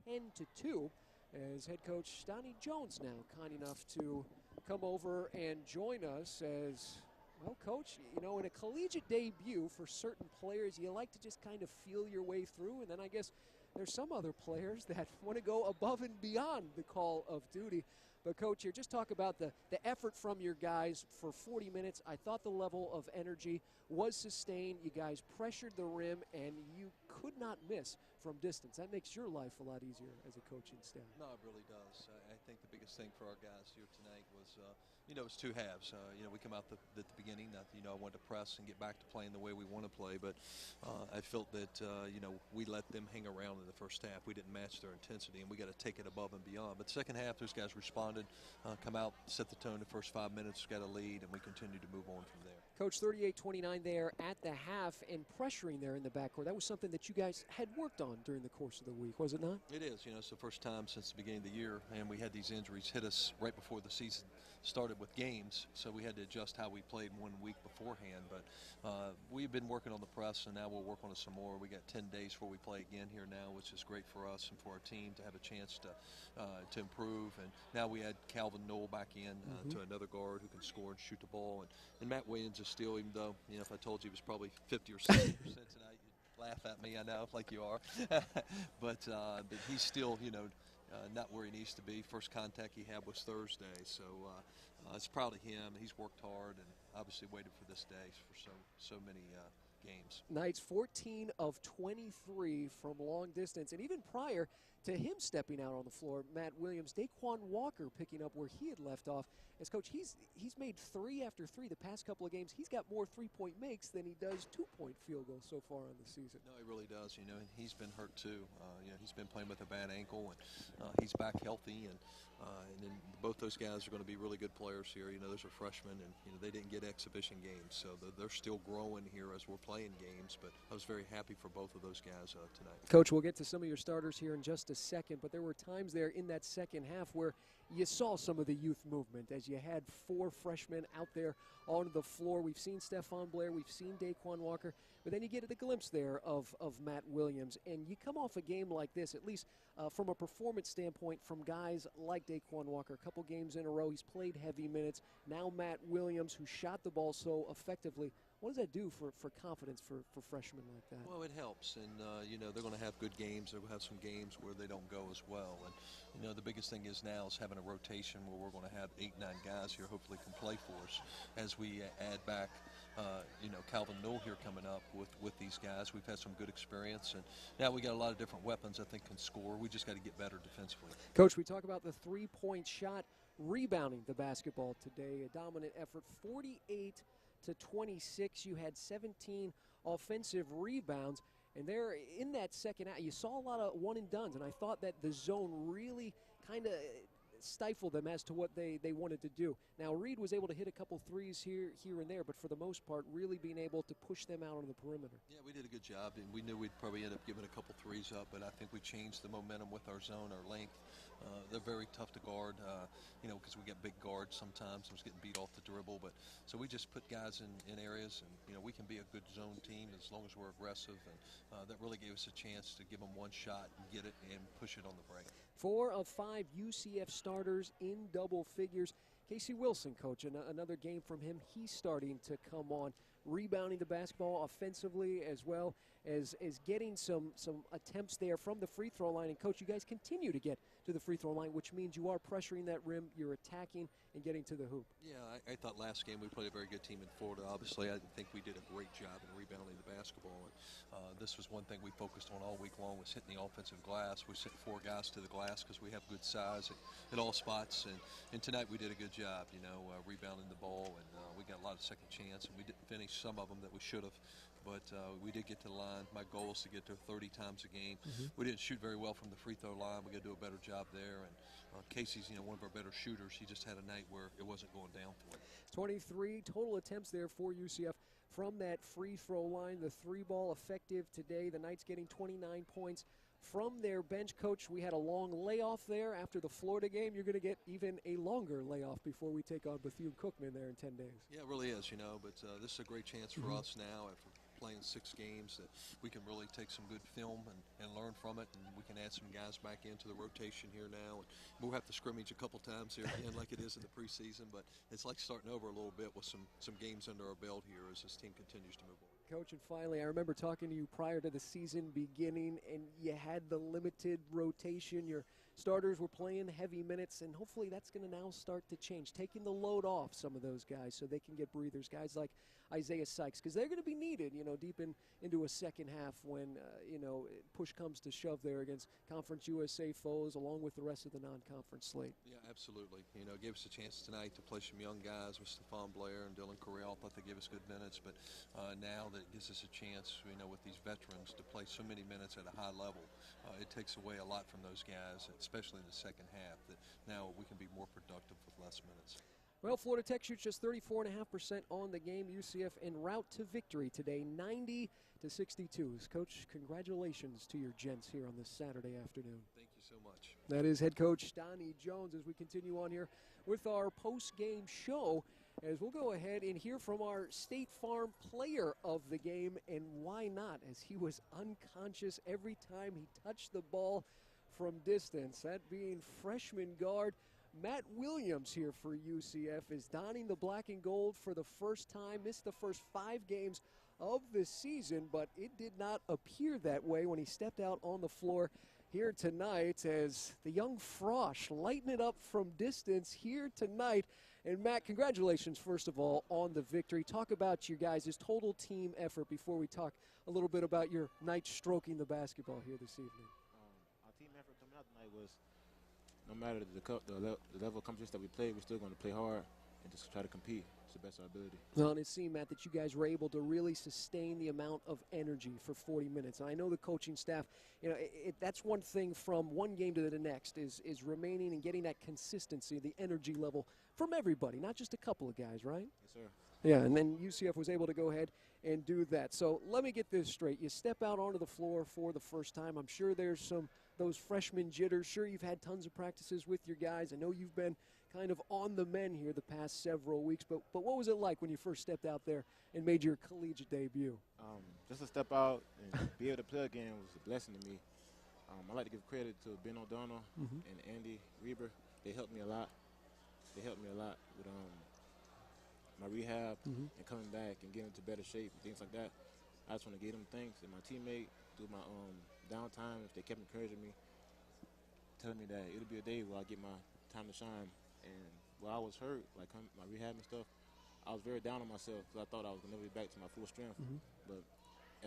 10-2 as head coach Donnie Jones now kind enough to come over and join us as, well, Coach, you know, in a collegiate debut for certain players, you like to just kind of feel your way through, and then I guess there's some other players that want to go above and beyond the call of duty. But, Coach, here, just talk about the effort from your guys for 40 minutes. I thought the level of energy was sustained. You guys pressured the rim, and you could not miss from distance. That makes your life a lot easier as a coaching staff. No, it really does. I think the biggest thing for our guys here tonight was, you know, it's two halves. You know, we come out at the beginning, you know, I wanted to press and get back to playing the way we want to play, but I felt that, you know, we let them hang around in the first half. We didn't match their intensity, and we got to take it above and beyond. But the second half, those guys responded, come out, set the tone the first 5 minutes, got a lead, and we continued to move on from there. Coach, 38-29 there at the half and pressuring there in the backcourt. That was something that you guys had worked on during the course of the week, was it not? It is. You know, it's the first time since the beginning of the year, and we had these injuries hit us right before the season started with games, so we had to adjust how we played 1 week beforehand. But we've been working on the press, and now we'll work on it some more. We got 10 days before we play again here now, which is great for us and for our team to have a chance to improve. And now we add Calvin Knoll back in to another guard who can score and shoot the ball. And Matt Williams is still, even though, you know, if I told you he was probably 50 or 60% tonight, you'd laugh at me, I know, like you are. but he's still, you know, not where he needs to be. First contact he had was Thursday, so I was proud of him. He's worked hard and obviously waited for this day for so many games. Knights 14 of 23 from long distance, and even prior to him stepping out on the floor, Matt Williams, Daquan Walker picking up where he had left off. As coach, he's made 3 after 3 the past couple of games. He's got more 3-point makes than he does 2-point field goals so far on the season. No, he really does. You know, and he's been hurt too. You know, he's been playing with a bad ankle, and he's back healthy. And then both those guys are going to be really good players here. You know, those are freshmen, and you know they didn't get exhibition games, so they're still growing here as we're playing games. But I was very happy for both of those guys tonight. Coach, we'll get to some of your starters here in just a second, but there were times there in that second half where you saw some of the youth movement as you had 4 freshmen out there on the floor. We've seen Stephon Blair, we've seen Daquan Walker, but then you get a glimpse there of Matt Williams. And you come off a game like this, at least from a performance standpoint, from guys like Daquan Walker. A couple games in a row, he's played heavy minutes. Now Matt Williams, who shot the ball so effectively. What does that do for confidence for freshmen like that? Well, it helps, and you know they're going to have good games. They'll have some games where they don't go as well, and you know the biggest thing is now is having a rotation where we're going to have 8-9 guys here hopefully can play for us as we add back. You know, Calvin Knoll here coming up with these guys. We've had some good experience, and now we got a lot of different weapons I think can score. We just got to get better defensively. Coach, we talk about the 3-point shot, rebounding the basketball today. A dominant effort, 48 to 26. You had 17 offensive rebounds, and there in that second half, you saw a lot of one-and-dones, and I thought that the zone really kind of stifle them as to what they wanted to do. Now, Reed was able to hit a couple threes here and there, but for the most part, really being able to push them out on the perimeter. Yeah, we did a good job, and we knew we'd probably end up giving a couple threes up, but I think we changed the momentum with our zone, our length. They're very tough to guard, you know, because we get big guards sometimes. I was getting beat off the dribble, but so we just put guys in areas, and you know we can be a good zone team as long as we're aggressive, and that really gave us a chance to give them one shot and get it and push it on the break. 4 of 5 UCF starters in double figures. Casey Wilson, coach, another game from him. He's starting to come on, rebounding the basketball offensively as well as getting some attempts there from the free throw line. And, Coach, you guys continue to get to the free throw line, which means you are pressuring that rim, you're attacking and getting to the hoop. Yeah, I thought last game we played a very good team in Florida. Obviously, I think we did a great job in rebounding the basketball. And this was one thing we focused on all week long was hitting the offensive glass. We sent 4 guys to the glass because we have good size at all spots. And tonight we did a good job, you know, rebounding the ball. And we got a lot of second chance, and we didn't finish some of them that we should have. But we did get to the line. My goal is to get there 30 times a game. We didn't shoot very well from the free throw line. We got to do a better job there. And Casey's, you know, one of our better shooters. He just had a night where it wasn't going down for him. 23 total attempts there for UCF from that free throw line. The 3-ball effective today. The Knights getting 29 points from their bench. Coach, we had a long layoff there after the Florida game. You're going to get even a longer layoff before we take on Bethune-Cookman there in 10 days. Yeah, it really is, you know, but this is a great chance for us now after playing 6 games, that we can really take some good film and learn from it, and we can add some guys back into the rotation here now. And we'll have to scrimmage a couple times here again like it is in the preseason, but it's like starting over a little bit with some games under our belt here as this team continues to move on. Coach, and finally, I remember talking to you prior to the season beginning, and you had the limited rotation. Your starters were playing heavy minutes, and hopefully that's going to now start to change, taking the load off some of those guys so they can get breathers, guys like Isaiah Sykes, because they're going to be needed, deep into a second half when, push comes to shove there against Conference USA foes along with the rest of the non-conference slate. Yeah, absolutely. It gave us a chance tonight to play some young guys with Stephon Blair and Dylan Corral. I thought they gave us good minutes, but now that it gives us a chance, with these veterans to play so many minutes at a high level, it takes away a lot from those guys, especially in the second half, that now we can be more productive with less minutes. Well, Florida Tech shoots just 34.5% on the game. UCF en route to victory today, 90-62. Coach, congratulations to your gents here on this Saturday afternoon. Thank you so much. That is head coach Donnie Jones as we continue on here with our post-game show, as we'll go ahead and hear from our State Farm player of the game, and why not, as he was unconscious every time he touched the ball from distance, that being freshman guard Matt Williams here for UCF is donning the black and gold for the first time, missed the first 5 games of the season, but it did not appear that way when he stepped out on the floor here tonight, as the young Frosh lighting it up from distance here tonight. And Matt, congratulations, first of all, on the victory. Talk about your guys' total team effort before we talk a little bit about your night stroking the basketball here this evening. Our team effort coming out tonight was, no matter the level of competition that we play, we're still going to play hard and just try to compete to the best of our ability. Well, and it seemed, Matt, that you guys were able to really sustain the amount of energy for 40 minutes. And I know the coaching staff, that's one thing from one game to the next is remaining and getting that consistency, the energy level from everybody, not just a couple of guys, right? Yes, sir. Yeah, and then UCF was able to go ahead and do that. So let me get this straight. You step out onto the floor for the first time. I'm sure there's those freshman jitters. Sure, you've had tons of practices with your guys. I know you've been kind of on the men here the past several weeks, but what was it like when you first stepped out there and made your collegiate debut? Just to step out and be able to play again was a blessing to me. I like to give credit to Ben O'Donnell and Andy Reber. They helped me a lot. With my rehab and coming back and getting into better shape and things like that. I just want to give them thanks. And my teammate, through my downtime, if they kept encouraging me, telling me that it'll be a day where I get my time to shine. And while I was hurt, like my rehab and stuff, I was very down on myself because I thought I was going to never be back to my full strength. But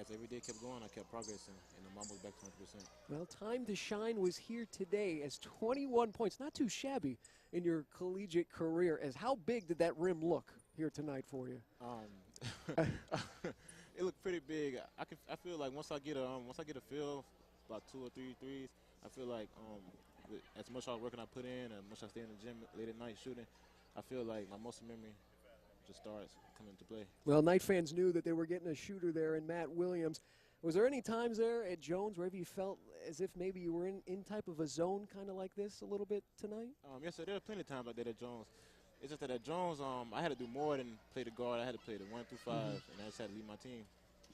as every day kept going, I kept progressing, and I'm almost back to 100%. Well, time to shine was here today as 21 points, not too shabby in your collegiate career. As how big did that rim look here tonight for you? It looked pretty big. I feel like once I get a feel, about 2 or 3 threes, I feel like with as much hard work I put in, and much I stay in the gym late at night shooting, I feel like my muscle memory just starts coming into play. Well, Knight fans knew that they were getting a shooter there in Matt Williams. Was there any times there at Jones wherever you felt as if maybe you were in type of a zone kind of like this a little bit tonight? Yes, sir. There are plenty of times like that at Jones. It's just that at Jones, I had to do more than play the guard. I had to play the 1 through 5, and I just had to lead my team.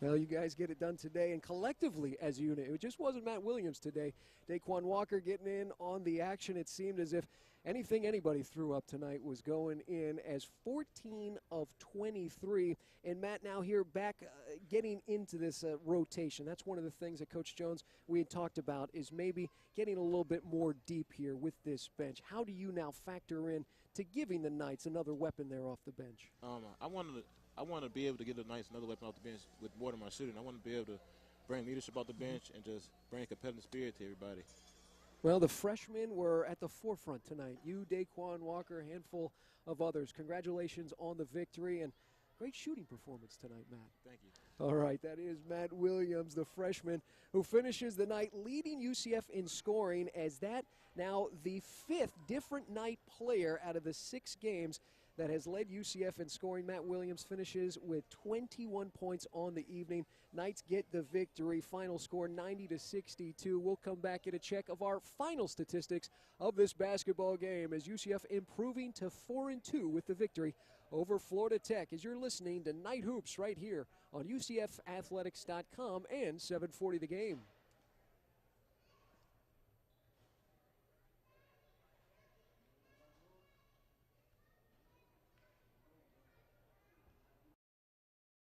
Well, you guys get it done today, and collectively as a unit. It just wasn't Matt Williams today. Daquan Walker getting in on the action. It seemed as if anything anybody threw up tonight was going in, as 14 of 23. And Matt now here back getting into this rotation. That's one of the things that Coach Jones, we had talked about, is maybe getting a little bit more deep here with this bench. How do you now factor in to giving the Knights another weapon there off the bench? I want to be able to give the Knights another weapon off the bench with more than my shooting. I want to be able to bring leadership off the bench and just bring a competitive spirit to everybody. Well, the freshmen were at the forefront tonight. You, Daquan Walker, a handful of others. Congratulations on the victory, and great shooting performance tonight, Matt. Thank you. All right, that is Matt Williams, the freshman, who finishes the night leading UCF in scoring, as that now the 5th different night player out of the 6 games that has led UCF in scoring. Matt Williams finishes with 21 points on the evening. Knights get the victory. Final score 90-62. We'll come back at a check of our final statistics of this basketball game, as UCF improving to 4-2 with the victory over Florida Tech, as you're listening to Night Hoops right here on UCFathletics.com and 740 The Game.